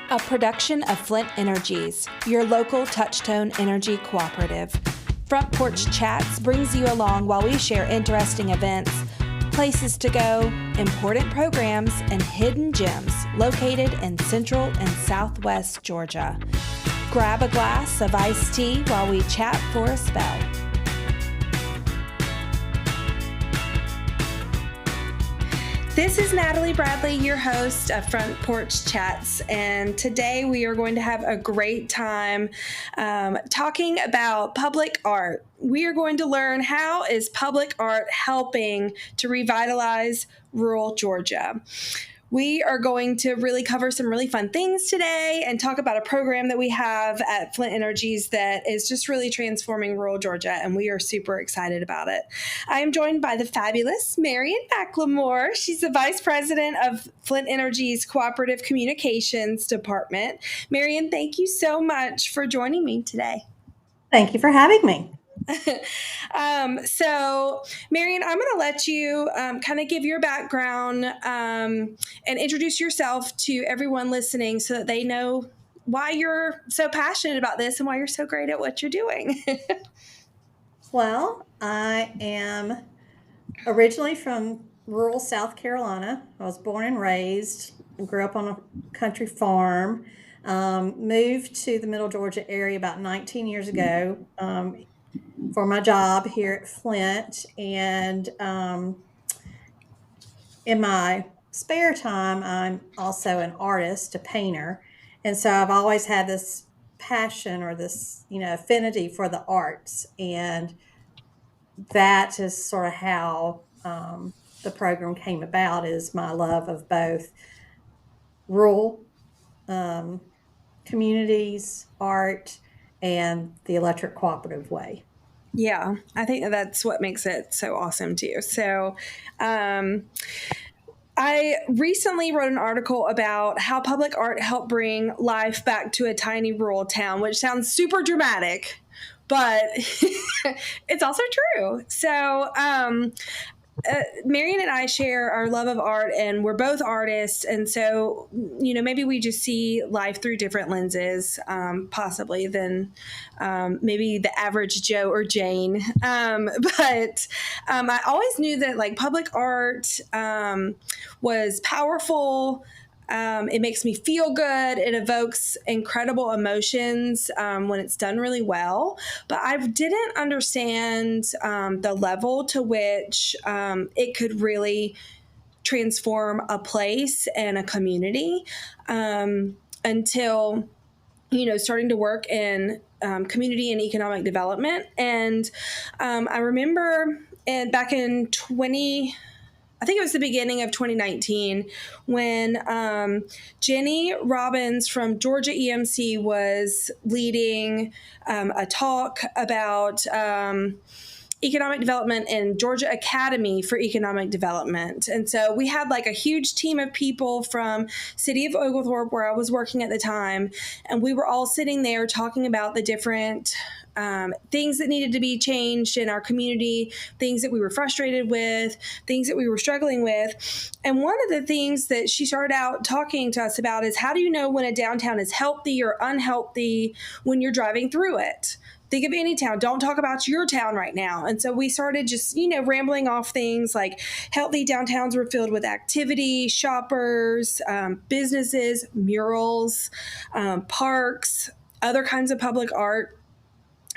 A production of Flint Energies, your local touch-tone energy cooperative. Front Porch Chats brings you along while we share interesting events, places to go, important programs, and hidden gems located in Central and Southwest Georgia. Grab a glass of iced tea while we chat for a spell. This is Natalie Bradley, your host of Front Porch Chats, and today we are going to have a great time talking about public art. We are going to learn how is public art helping to revitalize rural Georgia. We are going to really cover some really fun things today and talk about a program that we have at Flint Energies that is just really transforming rural Georgia, and we are super excited about it. I am joined by the fabulous Marian McLemore. She's the Vice President of Flint Energies Cooperative Communications Department. Marian, thank you so much for joining me today. Thank you for having me. So, Marian, I'm going to let you kind of give your background and introduce yourself to everyone listening so that they know why you're so passionate about this and why you're so great at what you're doing. Well, I am originally from rural South Carolina. I was born and raised, grew up on a country farm, moved to the Middle Georgia area about 19 years ago for my job here at Flint. And in my spare time, I'm also an artist, a painter. And so I've always had this passion or this, affinity for the arts. And that is sort of how the program came about, is my love of both rural communities, art, and the electric cooperative way. Yeah, I think that's what makes it so awesome too. So, I recently wrote an article about how public art helped bring life back to a tiny rural town, which sounds super dramatic, but it's also true. So, Marian and I share our love of art, and we're both artists. And so, maybe we just see life through different lenses, possibly than maybe the average Joe or Jane. But I always knew that public art was powerful. It makes me feel good. It evokes incredible emotions when it's done really well. But I didn't understand the level to which it could really transform a place and a community until, starting to work in community and economic development. And I remember back in I think it was the beginning of 2019 when Jenny Robbins from Georgia EMC was leading a talk about economic development and Georgia Academy for Economic Development. And so we had a huge team of people from City of Oglethorpe, where I was working at the time, and we were all sitting there talking about the different things that needed to be changed in our community, things that we were frustrated with, things that we were struggling with. And one of the things that she started out talking to us about is, how do you know when a downtown is healthy or unhealthy when you're driving through it? Think of any town. Don't talk about your town right now. And so we started just, rambling off things like healthy downtowns were filled with activity, shoppers, businesses, murals, parks, other kinds of public art,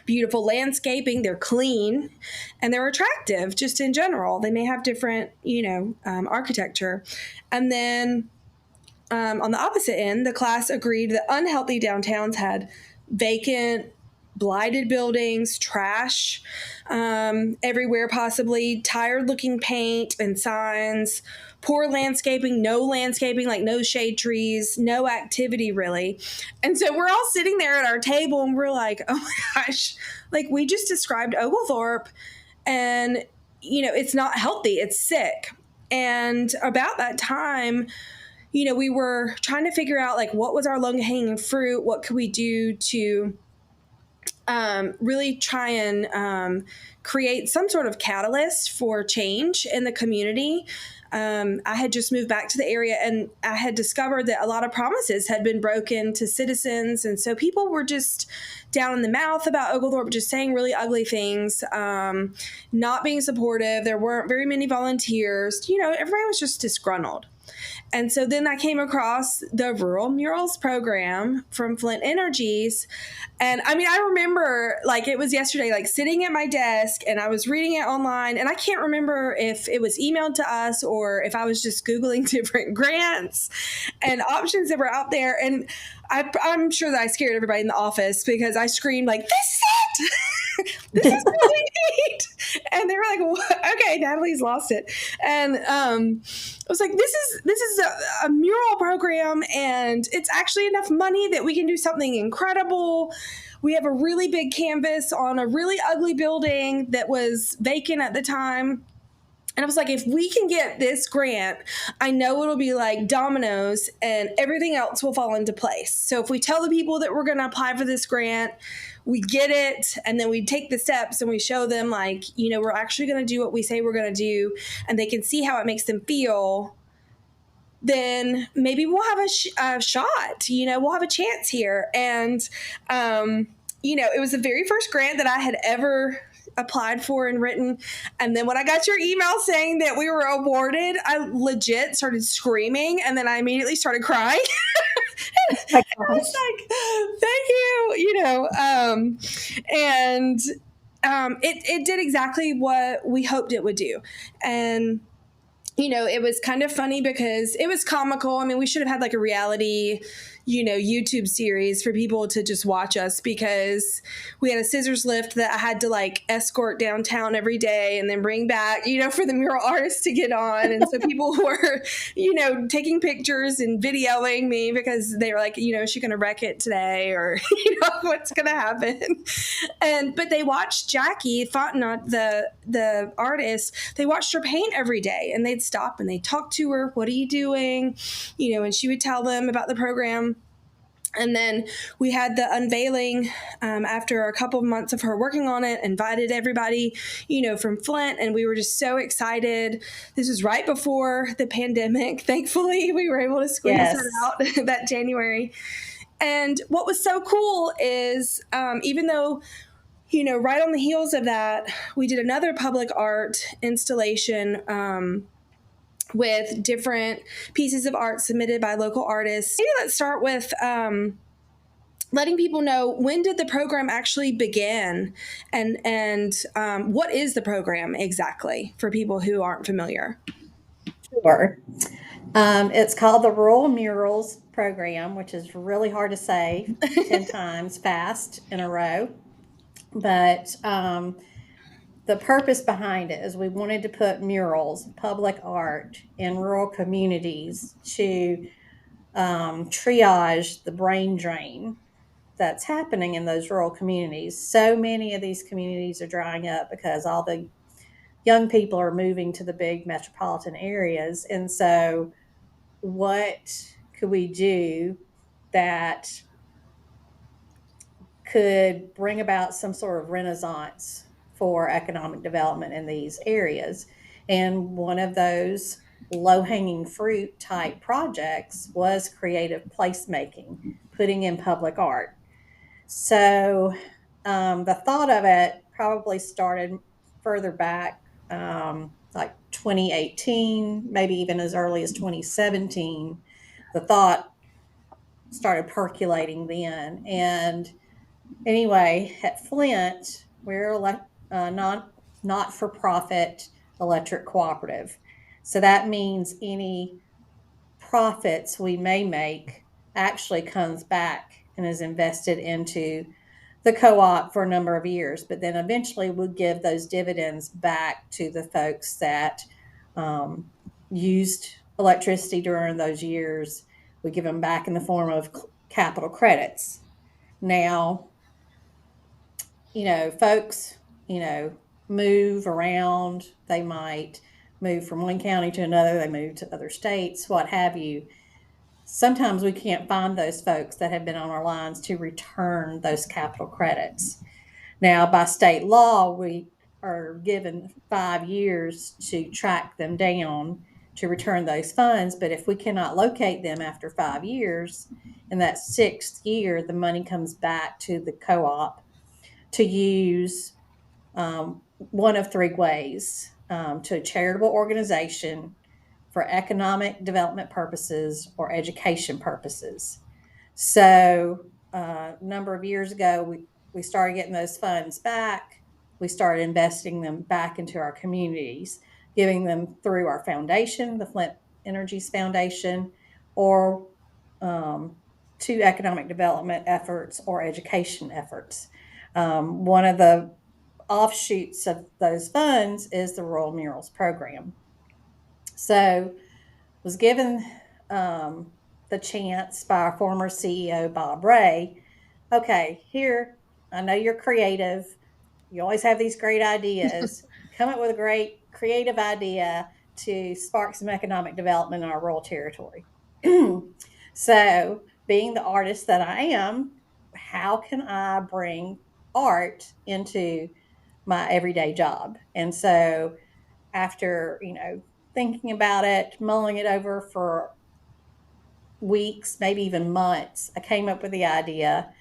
beautiful landscaping. They're clean and they're attractive just in general. They may have different, architecture. And then on the opposite end, the class agreed that unhealthy downtowns had vacant, blighted buildings, trash everywhere possibly, tired-looking paint and signs, poor landscaping, like no shade trees, no activity really. And so we're all sitting there at our table and we're like, oh my gosh, we just described Oglethorpe and, it's not healthy, it's sick. And about that time, we were trying to figure out what was our low-hanging fruit, what could we do to really try and create some sort of catalyst for change in the community. I had just moved back to the area, and I had discovered that a lot of promises had been broken to citizens. And so people were just down in the mouth about Oglethorpe, just saying really ugly things, not being supportive. There weren't very many volunteers. Everybody was just disgruntled. And so then I came across the Rural Murals program from Flint Energies. And I mean, I remember like it was yesterday, like sitting at my desk and I was reading it online. And I can't remember if it was emailed to us or if I was just Googling different grants and options that were out there. And I'm sure that I scared everybody in the office because I screamed like, "This is it! This is what we need!" And they were like, "What? Okay, Natalie's lost it." And I was like, "This is a mural program, and it's actually enough money that we can do something incredible." We have a really big canvas on a really ugly building that was vacant at the time. And I was like, if we can get this grant, I know it'll be like dominoes and everything else will fall into place. So if we tell the people that we're going to apply for this grant, we get it, and then we take the steps and we show them like, we're actually going to do what we say we're going to do, and they can see how it makes them feel, then maybe we'll have a shot, we'll have a chance here. And, it was the very first grant that I had ever applied for and written. And then when I got your email saying that we were awarded, I legit started screaming, and then I immediately started crying. I was like, "Thank you," and it did exactly what we hoped it would do. And it was kind of funny because it was comical. I mean, we should have had like a reality, YouTube series for people to just watch us, because we had a scissors lift that I had to like escort downtown every day and then bring back, for the mural artists to get on. And so people were, taking pictures and videoing me because they were like, is she going to wreck it today, or, what's going to happen? But they watched Jackie Fontenot, the artist, they watched her paint every day, and they'd stop and they'd talk to her. "What are you doing?" And she would tell them about the program. And then we had the unveiling after a couple of months of her working on it, invited everybody, from Flint. And we were just so excited. This was right before the pandemic. Thankfully, we were able to squeeze that out that January. And what was so cool is even though, right on the heels of that, we did another public art installation with different pieces of art submitted by local artists. Maybe let's start with letting people know, when did the program actually begin, and what is the program exactly for people who aren't familiar? Sure. It's called the Rural Murals program, which is really hard to say 10 times fast in a row. But the purpose behind it is we wanted to put murals, public art, in rural communities to triage the brain drain that's happening in those rural communities. So many of these communities are drying up because all the young people are moving to the big metropolitan areas. And so what could we do that could bring about some sort of renaissance for economic development in these areas? And one of those low-hanging fruit type projects was creative placemaking, putting in public art. So the thought of it probably started further back, like 2018, maybe even as early as 2017. The thought started percolating then. And anyway, at Flint, we're not for profit electric cooperative. So that means any profits we may make actually comes back and is invested into the co-op for a number of years, but then eventually we'll give those dividends back to the folks that used electricity during those years. We give them back in the form of capital credits. Now, folks, move around. They might move from one county to another. They move to other states, what have you. Sometimes we can't find those folks that have been on our lines to return those capital credits. Now, by state law, we are given 5 years to track them down to return those funds. But if we cannot locate them after 5 years, in that sixth year, the money comes back to the co op to use one of three ways, to a charitable organization, for economic development purposes, or education purposes. So, a number of years ago, we started getting those funds back. We started investing them back into our communities, giving them through our foundation, the Flint Energies Foundation, or um, to economic development efforts or education efforts. One of the offshoots of those funds is the Rural Murals program. So, was given the chance by our former CEO, Bob Ray. Okay, here, I know you're creative. You always have these great ideas. Come up with a great creative idea to spark some economic development in our rural territory. So, being the artist that I am, how can I bring art into my everyday job? And so, after, thinking about it, mulling it over for weeks, maybe even months, I came up with the idea,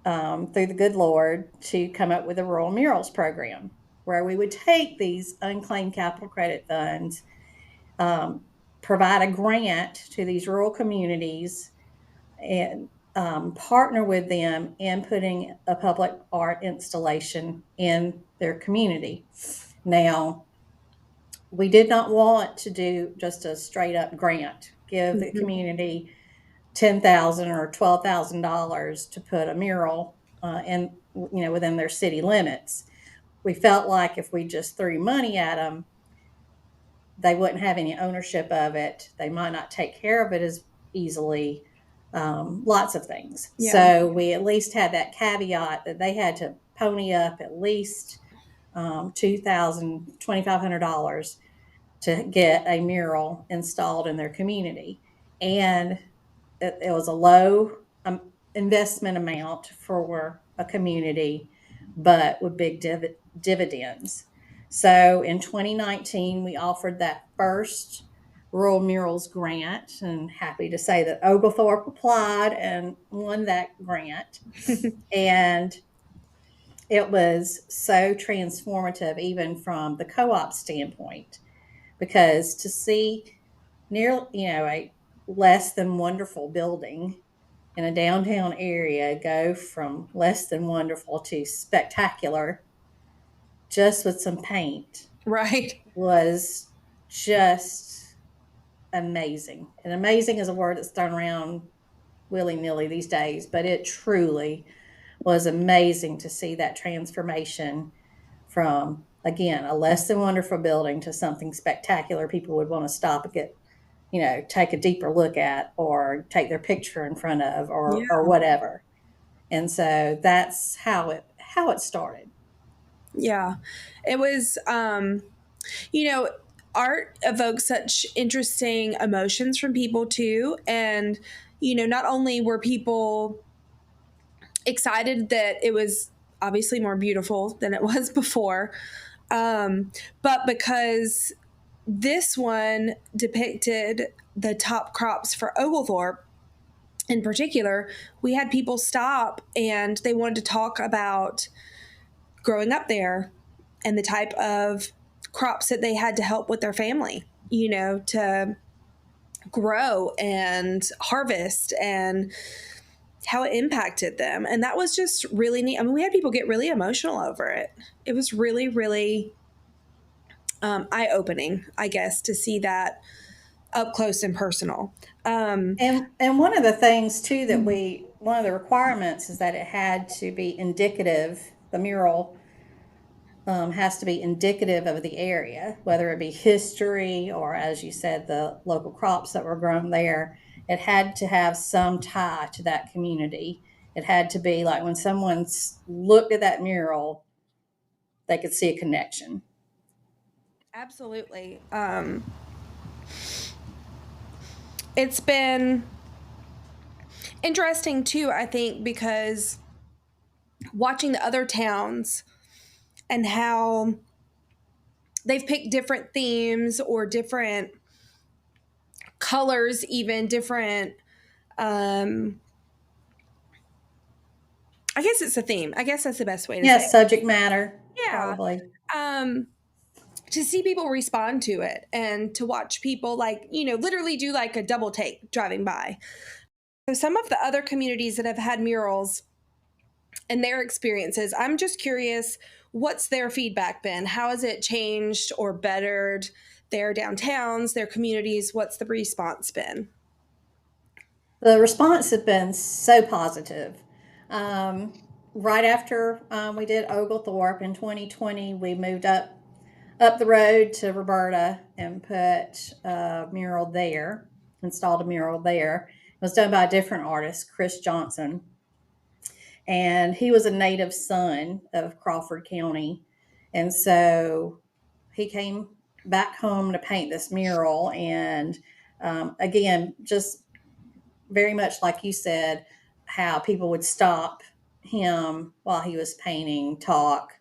through the good Lord, to come up with a rural murals program where we would take these unclaimed capital credit funds, um, provide a grant to these rural communities, and partner with them in putting a public art installation in their community. Now, we did not want to do just a straight up grant, give the Mhm. community 10,000 or $12,000 to put a mural in, within their city limits. We felt like if we just threw money at them, they wouldn't have any ownership of it. They might not take care of it as easily. Lots of things. Yeah. So we at least had that caveat that they had to pony up at least $2,000, $2,500 to get a mural installed in their community. And it was a low investment amount for a community, but with big dividends. So in 2019, we offered that first Rural Murals grant, and happy to say that Oglethorpe applied and won that grant. And it was so transformative, even from the co op standpoint, because to see near, a less than wonderful building in a downtown area go from less than wonderful to spectacular just with some paint Right. was just amazing. And amazing is a word that's thrown around willy nilly these days, but it truly was amazing to see that transformation from, again, a less than wonderful building to something spectacular people would want to stop and get, take a deeper look at, or take their picture in front of, or Yeah. whatever. And so that's how it started. Yeah. It was, you know, art evokes such interesting emotions from people too. And, not only were people excited that it was obviously more beautiful than it was before, but because this one depicted the top crops for Oglethorpe in particular, we had people stop and they wanted to talk about growing up there and the type of crops that they had to help with their family, to grow and harvest and how it impacted them. And that was just really neat. I mean, we had people get really emotional over it. It was really, really eye opening, I guess, to see that up close and personal. Um, And one of the things too that one of the requirements is that it had to be indicative. The mural has to be indicative of the area, whether it be history or, as you said, the local crops that were grown there. It had to have some tie to that community. It had to be like when someone looked at that mural, they could see a connection. Absolutely. It's been interesting too, I think, because watching the other towns and how they've picked different themes or different colors, even different, um, I guess it's a theme. I guess that's the best way to say Yes, it. subject matter, Yeah. probably. Um, to see people respond to it and to watch people, like, literally do like a double take driving by. So some of the other communities that have had murals and their experiences, I'm just curious, what's their feedback been? How has it changed or bettered their downtowns, their communities? What's the response been? The response has been so positive. Um, right after we did Oglethorpe in 2020, we moved up the road to Roberta and put a mural there, installed a mural there. It was done by a different artist, Chris Johnson, and he was a native son of Crawford County, and so he came back home to paint this mural. And again, just very much like you said, how people would stop him while he was painting, talk,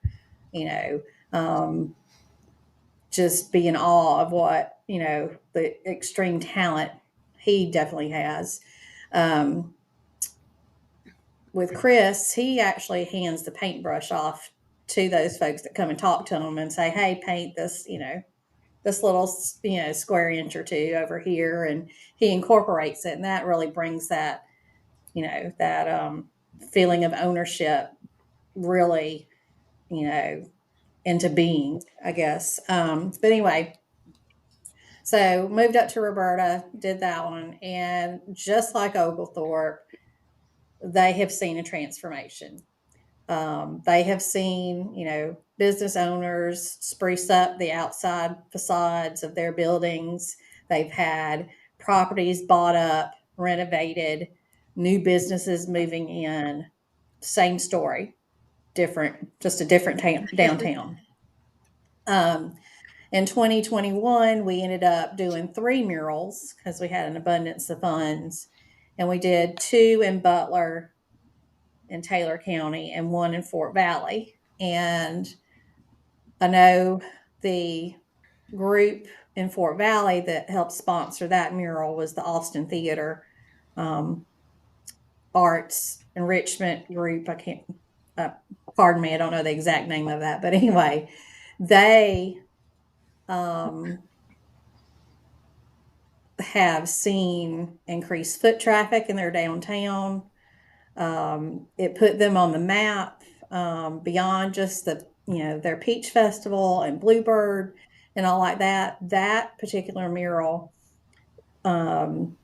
you know, um, just be in awe of what, the extreme talent he definitely has. Um, with Chris, he actually hands the paintbrush off to those folks that come and talk to him and say, "Hey, paint this, this little, square inch or two over here," and he incorporates it, and that really brings that, that feeling of ownership really, you know, into being, I guess. But anyway, so moved up to Roberta, did that one, and just like Oglethorpe, they have seen a transformation. They have seen, business owners spruce up the outside facades of their buildings. They've had properties bought up, renovated, new businesses moving in. Same story, different, just a different downtown. Um, in 2021, we ended up doing 3 murals because we had an abundance of funds. And we did 2 in Butler in Taylor County and 1 in Fort Valley. And I know the group in Fort Valley that helped sponsor that mural was the Austin Theater um, Arts Enrichment Group. I can't, uh, pardon me, I don't know the exact name of that. But anyway, they um, have seen increased foot traffic in their downtown. It put them on the map, beyond just their Peach Festival and Bluebird and all like that. That particular mural um,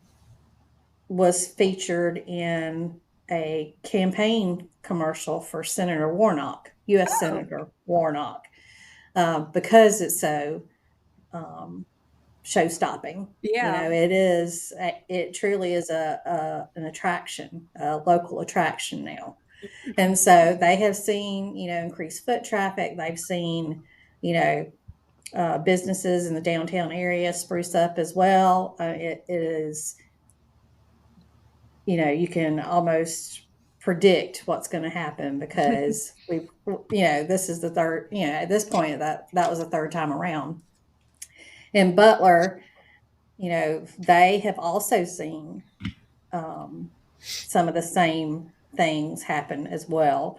was featured in a campaign commercial for Senator Warnock, U.S. Oh, Senator Warnock, because it's so um, show stopping. yeah. It truly is an attraction, a local attraction now. And so they have seen, increased foot traffic. They've seen, you know, businesses in the downtown area spruce up as well. It is, you can almost predict what's going to happen because this is the third, at this point that was the third time around. In Butler, they have also seen some of the same things happen as well.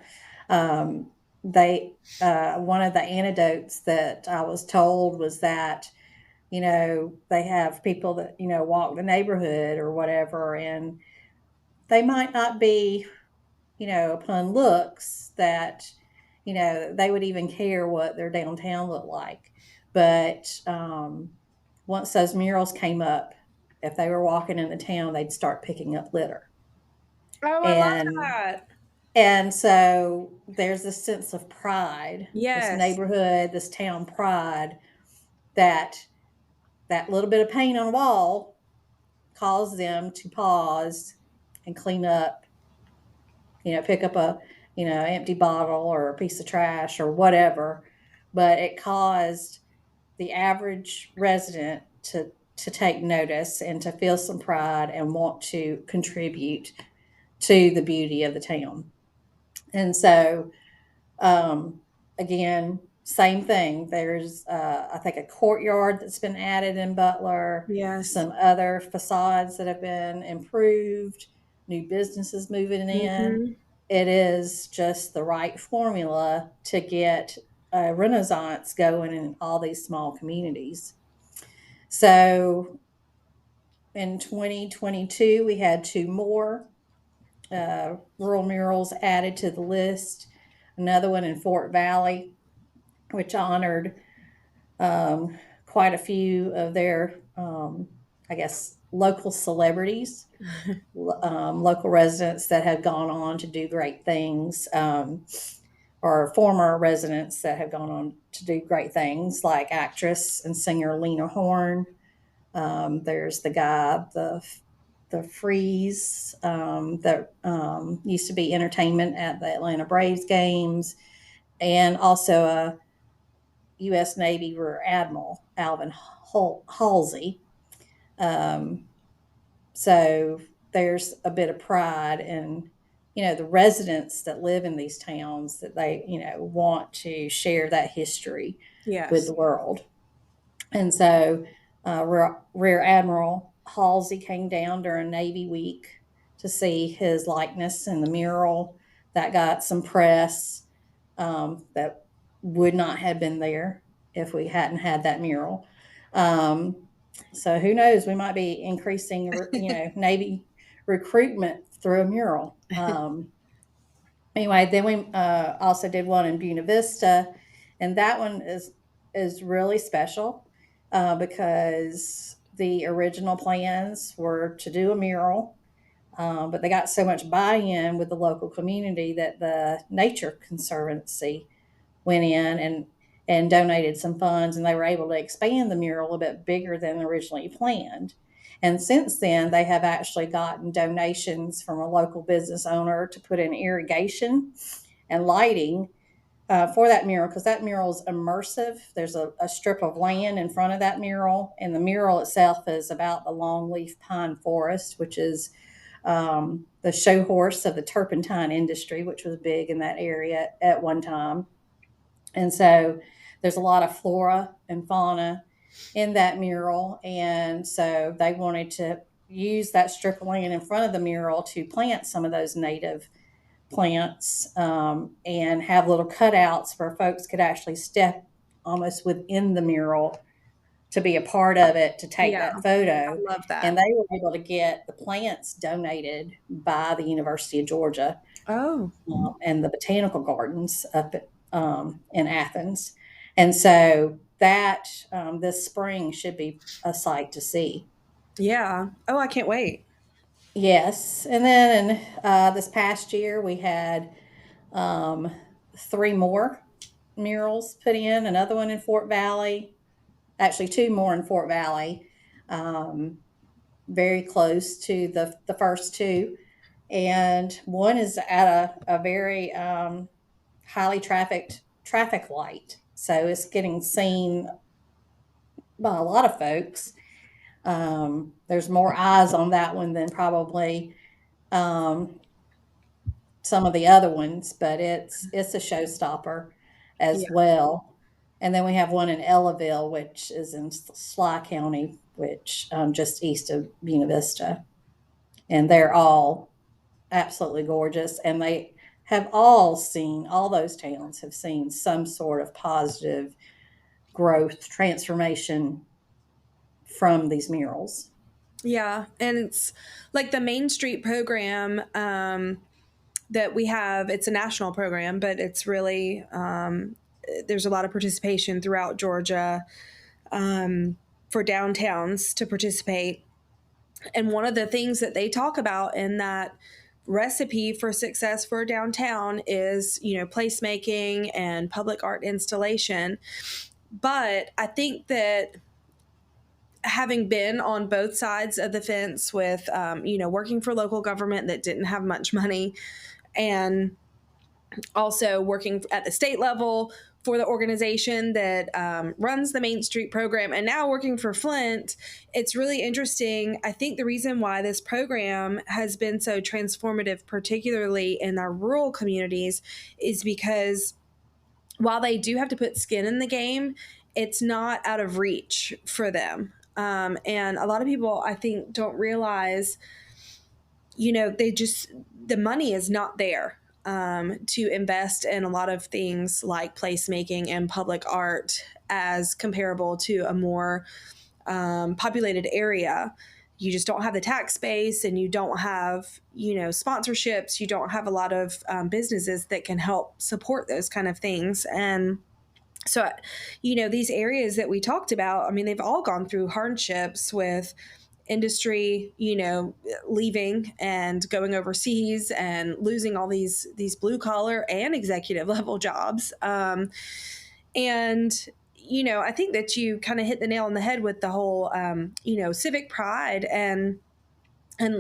They One of the anecdotes that I was told was that they have people that walk the neighborhood or whatever, and they might not be upon looks that they would even care what their downtown looked like, but once those murals came up, if they were walking in the town, they'd start picking up litter. Oh, I love And that. so there's this sense of pride, this Yes. neighborhood, this town pride, that that little bit of paint on a wall caused them to pause and clean up, pick up a, empty bottle or a piece of trash or whatever. But it caused the average resident to take notice and to feel some pride and want to contribute to the beauty of the town. And so, um, again, same thing. There's, I think, a courtyard that's been added in Butler, Yes. some other facades that have been improved, new businesses moving in. Hmm. It is just the right formula to get a renaissance going in all these small communities. So in 2022, we had two more rural murals added to the list. Another one in Fort Valley, which honored quite a few of their, I guess, local celebrities, local residents that have gone on to do great things, or former residents that have gone on to do great things, like actress and singer Lena Horne. There's the guy, the Freeze, that used to be entertainment at the Atlanta Braves games, and also a U.S. Navy Rear Admiral, Alvin Halsey. Um, so there's a bit of pride in, the residents that live in these towns, that they, want to share that history with Yes. the world. And so Rear Admiral Halsey came down during Navy Week to see his likeness in the mural. That got some press, that would not have been there if we hadn't had that mural. Um, so who knows? We might be increasing, Navy recruitment through a mural. Anyway, then we also did one in Buena Vista, and that one is really special, because the original plans were to do a mural, but they got so much buy-in with the local community that the Nature Conservancy went in and donated some funds, and they were able to expand the mural a bit bigger than originally planned. And since then, they have actually gotten donations from a local business owner to put in irrigation and lighting, for that mural, because that mural is immersive. There's a strip of land in front of that mural, and the mural itself is about the longleaf pine forest, which is, the show horse of the turpentine industry, which was big in that area at one time. And so there's a lot of flora and fauna in that mural. And so they wanted to use that strip of land in front of the mural to plant some of those native plants, and have little cutouts where folks could actually step almost within the mural to be a part of it, to take Yeah. that I photo. love And that. they were able to get the plants donated by the University of Georgia, Oh, and the botanical gardens up at, in Athens. And so that, this spring should be a sight to see. yeah. Oh, I can't wait. Yes. And then in, this past year, we had, um, three more murals put in, another one in Fort Valley, actually, two more in Fort Valley, um, very close to the first two. And one is at a very, highly trafficked traffic light. So it's getting seen by a lot of folks. There's more eyes on that one than probably, um, some of the other ones, but it's a showstopper Yeah. as well. And then we have one in Ellaville, which is in Sly County, which, just east of Buena Vista, and they're all absolutely gorgeous. And they have all those towns have seen some sort of positive growth, transformation from these murals. Yeah. And it's like the Main Street program, that we have. It's a national program, but it's really, there's a lot of participation throughout Georgia, for downtowns to participate. And one of the things that they talk about in that recipe for success for downtown is, placemaking and public art installation. But I think that having been on both sides of the fence with, working for local government that didn't have much money, and also working at the state level for the organization that runs the Main Street program and now working for Flint. It's really interesting. I think the reason why this program has been so transformative, particularly in our rural communities, is because while they do have to put skin in the game, it's not out of reach for them. And a lot of people, I think, don't realize, the money is not there to invest in a lot of things like placemaking and public art as comparable to a more populated area. You just don't have the tax base, and you don't have, sponsorships. You don't have a lot of businesses that can help support those kind of things. And so, these areas that we talked about, I mean, they've all gone through hardships with industry, leaving and going overseas and losing all these blue collar and executive level jobs. And I think that you kind of hit the nail on the head with the whole, civic pride and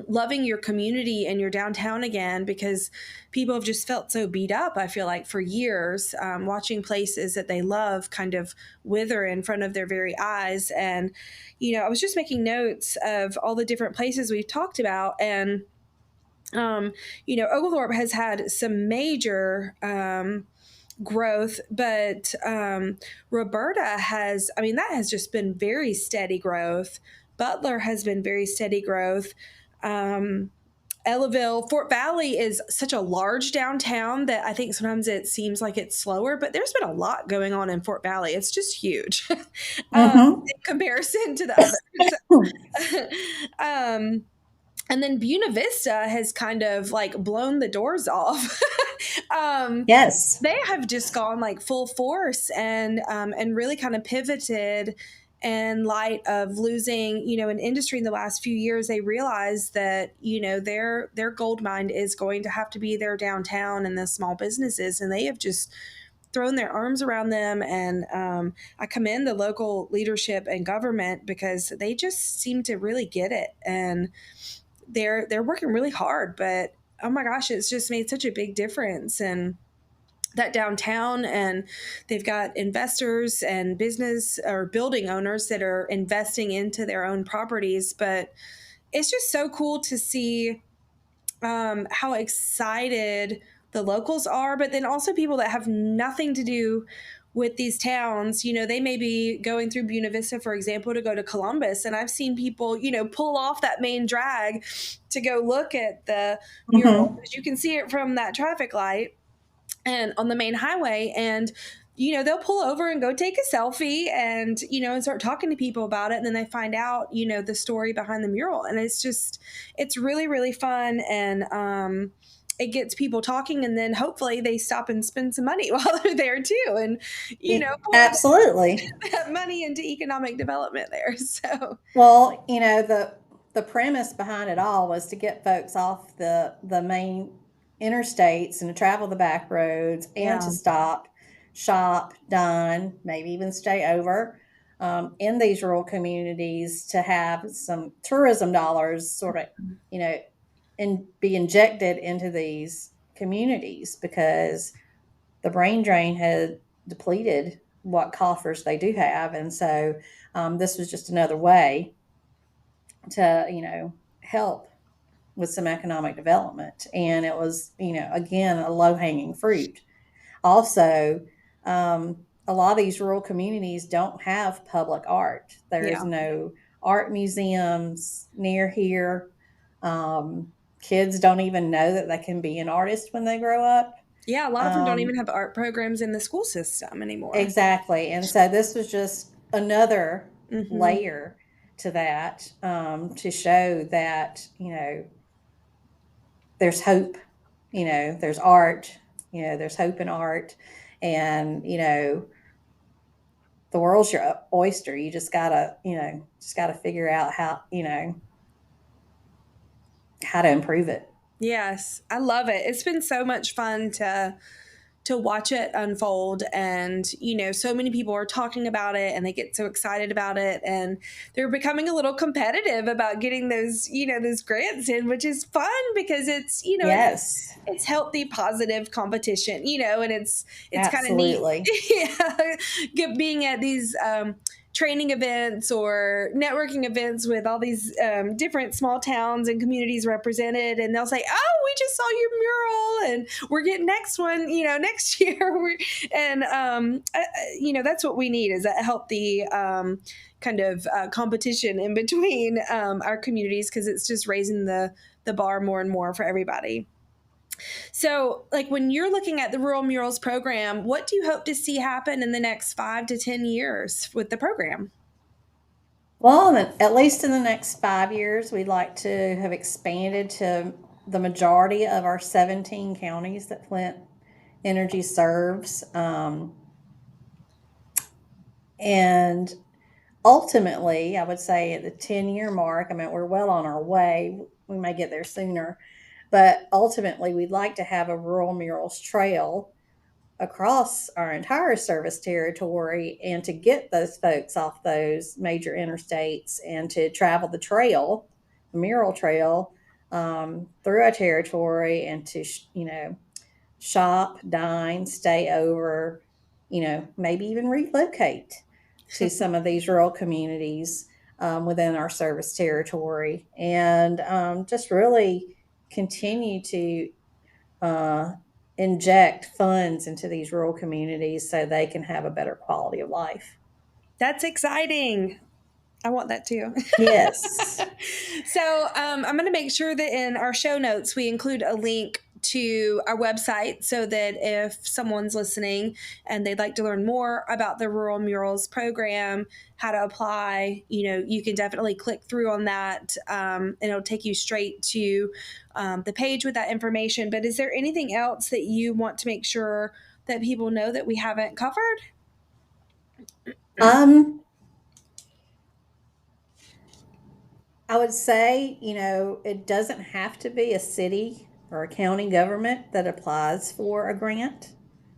loving your community and your downtown again, because people have just felt so beat up, I feel like, for years, watching places that they love kind of wither in front of their very eyes. And, I was just making notes of all the different places we've talked about. And, Oglethorpe has had some major growth, but Roberta has, I mean, that has just been very steady growth. Butler has been very steady growth. Ellaville, Fort Valley is such a large downtown that I think sometimes it seems like it's slower, but there's been a lot going on in Fort Valley. It's just huge Mm-hmm. in comparison to the others. And then Buena Vista has kind of like blown the doors off. Yes. They have just gone like full force and really kind of pivoted in light of losing, an industry in the last few years. They realized that, their gold mine is going to have to be their downtown and the small businesses. And they have just thrown their arms around them. And I commend the local leadership and government because they just seem to really get it. And they're working really hard, but oh my gosh, it's just made such a big difference. And that downtown, and they've got investors and business or building owners that are investing into their own properties. But it's just so cool to see how excited the locals are, but then also people that have nothing to do with these towns. They may be going through Buena Vista, for example, to go to Columbus. And I've seen people, pull off that main drag to go look at the mural, Mm-hmm. because you can see it from that traffic light and on the main highway. And they'll pull over and go take a selfie and and start talking to people about it, and then they find out the story behind the mural. And it's really, really fun. And it gets people talking, and then hopefully they stop and spend some money while they're there too, and pour Absolutely. that money into economic development there. So Well, the premise behind it all was to get folks off the main interstates and to travel the back roads and yeah. to stop, shop, dine, maybe even stay over in these rural communities to have some tourism dollars sort of, you know, and be injected into these communities because the brain drain had depleted what coffers they do have. And so this was just another way to, help with some economic development. And it was, again, a low hanging fruit. Also, a lot of these rural communities don't have public art. There's Yeah. no art museums near here. Um, Kids don't even know that they can be an artist when they grow up. Yeah, a lot of them don't Um, even have art programs in the school system anymore. exactly. And so this was just another Hmm. layer to that to show that, there's hope, there's art, there's hope in art. And, the world's your oyster. You just gotta figure out how to improve it. Yes, I love it. It's been so much fun to to watch it unfold. And, so many people are talking about it and they get so excited about it. And they're becoming a little competitive about getting those grants in, which is fun because Yes, it's healthy, positive competition, and it's kind of neat. absolutely. Yeah. Being at these, training events or networking events with all these different small towns and communities represented, and they'll say, "Oh, we just saw your mural, and we're getting next one, next year." And that's what we need, is a healthy kind of competition in between our communities, because it's just raising the bar more and more for everybody. So, like, when you're looking at the Rural Murals program, what do you hope to see happen in the next 5 to 10 years with the program? Well, at least in the next 5 years, we'd like to have expanded to the majority of our 17 counties that Flint Energy serves. And ultimately, I would say at the 10-year mark, I mean, we're well on our way. We may get there sooner, but ultimately, we'd like to have a rural murals trail across our entire service territory, and to get those folks off those major interstates and to travel the trail, the mural trail, through our territory, and to, shop, dine, stay over, maybe even relocate to some of these rural communities within our service territory, and just really continue to uh, inject funds into these rural communities so they can have a better quality of life. That's exciting. I want that too. Yes. So I'm going to make sure that in our show notes we include a link to our website, so that if someone's listening and they'd like to learn more about the Rural Murals program, how to apply, you can definitely click through on that, and it'll take you straight to the page with that information. But is there anything else that you want to make sure that people know that we haven't covered? Um, I would say, it doesn't have to be a city or a county government that applies for a grant,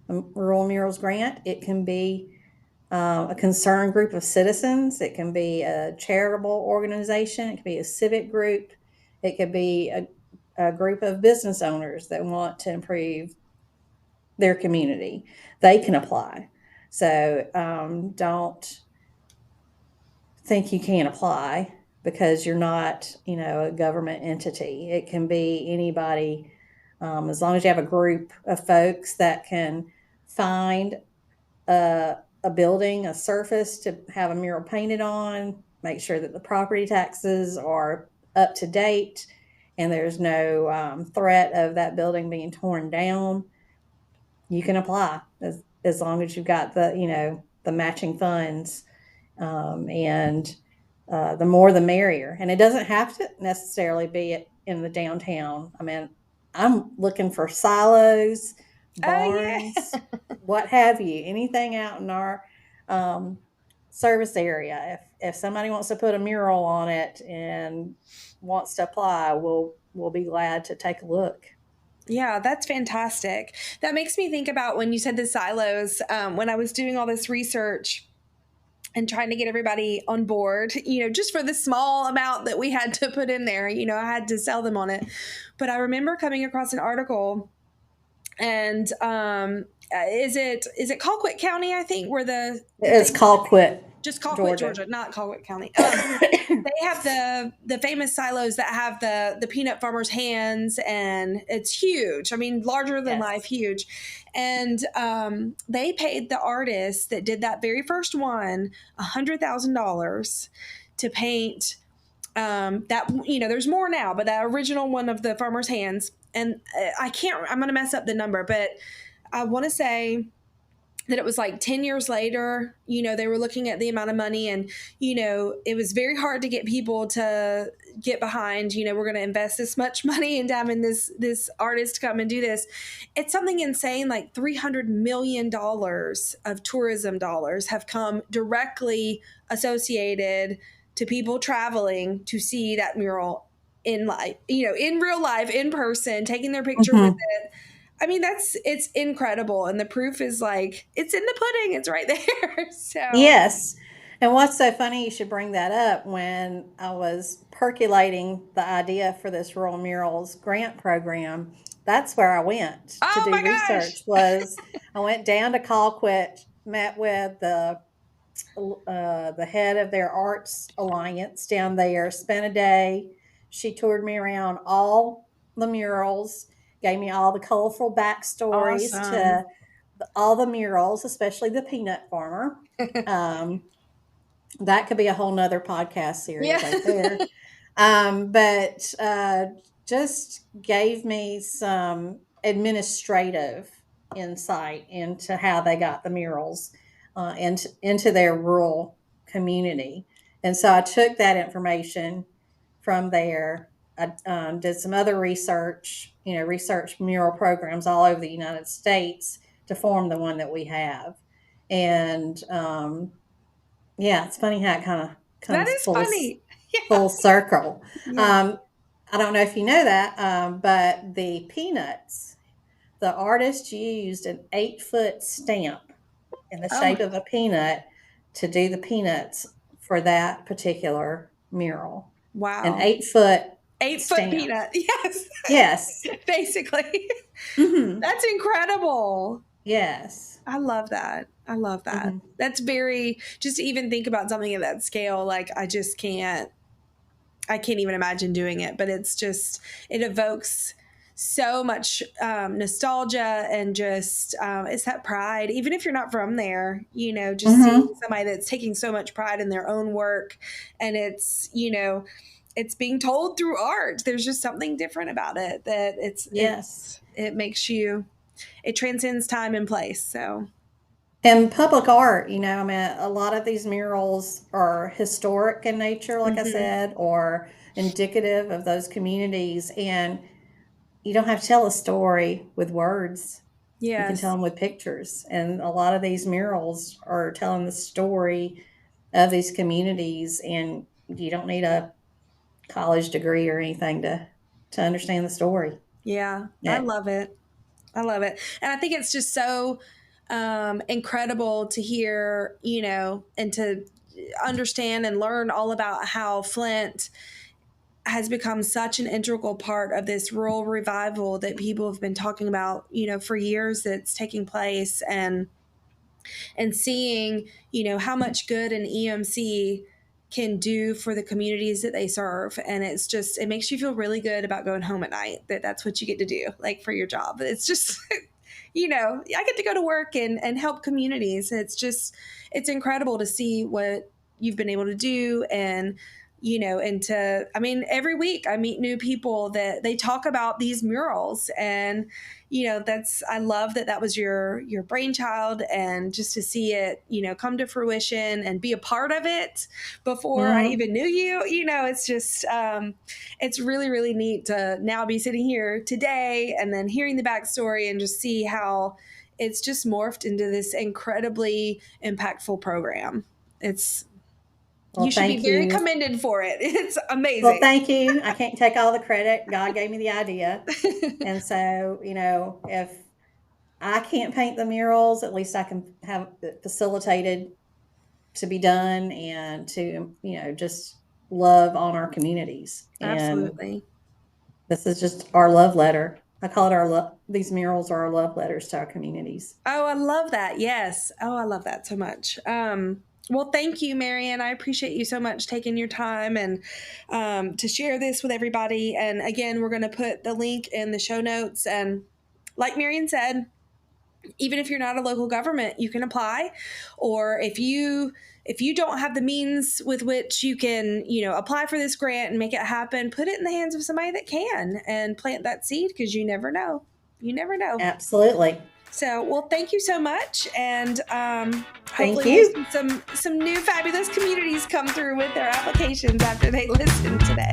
a rural murals grant. It can be a concerned group of citizens. It can be a charitable organization. It can be a civic group. It could be a group of business owners that want to improve their community. They can apply. So don't think you can't apply because you're not, a government entity. It can be anybody, as long as you have a group of folks that can find a building, a surface to have a mural painted on, make sure that the property taxes are up to date, and there's no threat of that building being torn down. You can apply as long as you've got the matching funds, and the more the merrier. And it doesn't have to necessarily be in the downtown. I mean, I'm looking for silos, Oh, yeah. barns, what have you, anything out in our um, service area. If somebody wants to put a mural on it and wants to apply, we'll be glad to take a look. Yeah, that's fantastic. That makes me think about when you said the silos. When I was doing all this research and trying to get everybody on board, just for the small amount that we had to put in there, I had to sell them on it. But I remember coming across an article, and is it Colquitt County, I think, where the It's famous, called Quit, just Colquitt, Georgia. Georgia, not Colquitt County. They have the famous silos that have the peanut farmers' hands, and it's huge. I mean, larger than Yes. life, huge. And they paid the artist that did that very first one $100,000 to paint that. There's more now, but that original one of the farmers' hands. And I can't. I'm going to mess up the number, but I want to say that it was like 10 years later, they were looking at the amount of money, and, it was very hard to get people to get behind, we're going to invest this much money and time in this artist to come and do this. It's something insane, like $300 million of tourism dollars have come directly associated to people traveling to see that mural in life, in real life, in person, taking their picture with Hmm. it. I mean, it's incredible. And the proof is like, it's in the pudding. It's right there. So, Yes. And what's so funny, you should bring that up. When I was percolating the idea for this Rural Murals grant program, that's where I went to oh do my gosh. research. Was I went down to Colquitt, met with the head of their arts alliance down there, spent a day. She toured me around all the murals, gave me all the colorful backstories Awesome. to all the murals, especially the peanut farmer. Um, that could be a whole nother podcast series Yeah. right there. But just gave me some administrative insight into how they got the murals into their rural community. And so I took that information from there. I did some other research, research mural programs all over the United States to form the one that we have. And yeah, it's funny how it kind of That comes is funny. Yeah. full circle. Yeah. Um, I don't know if you know that, but the peanuts, the artist used an 8-foot stamp in the Oh my, shape of a peanut to do the peanuts for that particular mural. An wow. 8-foot 8 foot stamp. peanut. Yes. Yes. Basically. Hmm. That's incredible. Yes. I love that. I love that. Hmm. That's very, just to even think about something at that scale, like I can't even imagine doing it, but it's just, it evokes so much nostalgia and just, it's that pride, even if you're not from there, just seeing Hmm. somebody that's taking so much pride in their own work, and it's being told through art. There's just something different about it that Yes. it makes you, it transcends time and place. So, And public art, I mean, a lot of these murals are historic in nature, like I mhm. said, or indicative of those communities. And you don't have to tell a story with words, you can tell Yes. them with pictures. And a lot of these murals are telling the story of these communities. And you don't need a college degree or anything to understand the story. Yeah. I Yeah. love it. I love it. And I think it's just so incredible to hear, and to understand and learn all about how Flint has become such an integral part of this rural revival that people have been talking about, for years, that's taking place, and seeing, how much good an EMC can do for the communities that they serve. And it's just, it makes you feel really good about going home at night, that that's what you get to do, like, for your job. It's just, I get to go to work and help communities. It's incredible to see what you've been able to do. And, I mean, every week I meet new people that they talk about these murals, and, I love that that was your brainchild, and just to see it, come to fruition and be a part of it before I Hmm. even knew you, it's just, it's really, really neat to now be sitting here today and then hearing the backstory and just see how it's just morphed into this incredibly impactful program. It's, Well, you should be thank very you. commended for it. It's Well, amazing. thank you. I can't take all the credit. God gave me the idea. And so, if I can't paint the murals, at least I can have it facilitated to be done, and to, just love on our communities. And Absolutely. this is just our love letter. I call it our love. These murals are our love letters to our communities. Oh, I love that. Yes. Oh, I love that so much. Well, thank you, Marian. I appreciate you so much taking your time and to share this with everybody. And again, we're going to put the link in the show notes. And like Marian said, even if you're not a local government, you can apply. Or if you don't have the means with which you can, apply for this grant and make it happen, put it in the hands of somebody that can, and plant that seed, because you never know. You never know. Absolutely. So, well, thank you so much, and Thank hopefully we'll you. see some new fabulous communities come through with their applications after they listen today.